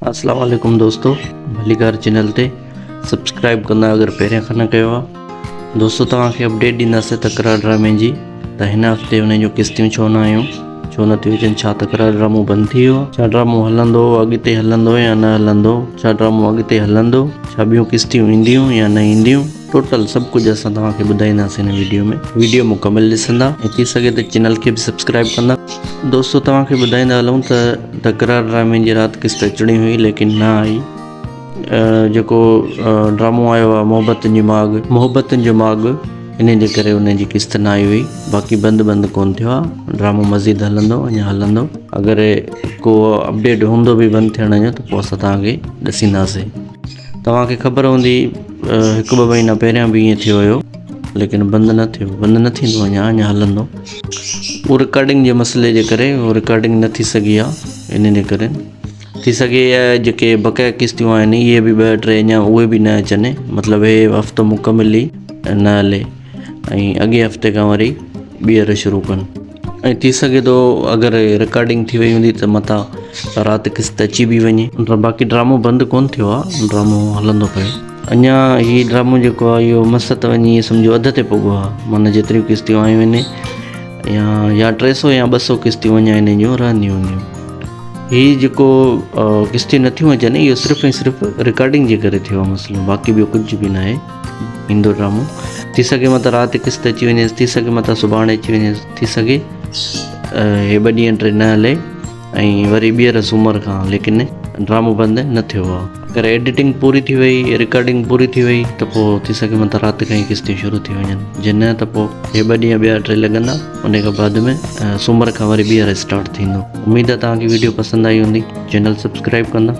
अस्सलाम वालेकुम दोस्तों, भलीकार चैनल ते सब्सक्राइब कंदा अगर पहिरियां खां न कयो आहे। दोस्तों तव्हांखे अपडेट ॾींदासीं तकरार ड्रामे जी त हिन हफ़्ते उन जूं किस्तियूं छो न आयूं, छो न थियूं अचनि, छा तकरार ड्रामो बंदि थी वियो, छा ड्रामो हलंदो अॻिते हलंदो या न हलंदो, छा ड्रामो अॻिते हलंदो, छा ॿियूं किस्तियूं ईंदियूं या न ईंदियूं, टोटल सभु कुझु असां तव्हांखे ॿुधाईंदासीं हिन वीडियो में। वीडियो मुकमल ॾिसंदा ऐं थी सघे त चैनल खे बि सब्सक्राइब कंदा। दोस्तों तव्हांखे ॿुधाईंदा हलूं त तकरार ड्रामे जी राति किस्त अचणी हुई लेकिन न आई। जेको ड्रामो आयो आहे मोहब्बतुनि जो माॻ, इन जे करे उन जी किस्त न आई हुई। बाक़ी बंदि कोन थियो आहे, ड्रामो मज़ीद हलंदो, अञा हलंदो। अगरि को अपडेट हूंदो बि बंदि थियण जो त पोइ असां तव्हांखे ॾसींदासीं। तव्हांखे ख़बर हूंदी 1-2 महीना पहिरियां बि ईअं थियो हुयो लेकिन बंदि न थियो, बंदि न थींदो, अञा हलंदो। उहो रिकॉर्डिंग जे मसइले जे करे उहो रिकॉर्डिंग न थी सघी आहे। इन जे करे थी सघे जेके बक़ाया किस्तियूं आहिनि इहे बि 2-3 अञा उहे बि न अचनि, मतिलबु हे हफ़्तो मुकमल ई न हले ऐं अॻे हफ़्ते खां वरी ॿीहर शुरू कनि। ऐं थी सघे थो अगरि रिकॉर्डिंग थी वई हूंदी त मथां राति किस्त अची बि वञे। बाक़ी ड्रामो बंदि कोन थियो आहे, ड्रामो हलंदो पियो। अञा हीउ ड्रामो जेको आहे इहो मसत वञी सम्झो अध ते पुॻो आहे, माना जेतिरियूं किस्तियूं आयूं आहिनि या 300 या 200 किस्तियूं अञा हिन जूं रहंदियूं हूंदियूं। हीउ जेको किस्तियूं नथियूं अचनि इहो सिर्फ़ु ऐं सिर्फ़ु रिकॉर्डिंग जे करे थियो आहे मसइलो, बाक़ी ॿियो कुझु बि न आहे। ईंदो ड्रामो, थी सघे मथां राति किस्त अची वञे, थी सघे मथां सुभाणे अची वञे, थी सघे हे 2 ॾींहं 3 न हले ऐं वरी ॿीहर सूमर खां, लेकिन ड्रामो बंदि न थियो आहे। अगरि एडिटिंग पूरी थी वई, रिकॉर्डिंग पूरी थी वई त पोइ थी सघे मथां राति खां ई किस्तियूं शुरू थी वञनि, जे न त पोइ हे 2 ॾींहं ॿिया 3 लॻंदा। उन खां बाद में सूमर खां वरी ॿीहर स्टार्ट थींदो। उमेद आहे तव्हांखे वीडियो पसंदि आई हूंदी, चैनल सब्सक्राइब कंदा।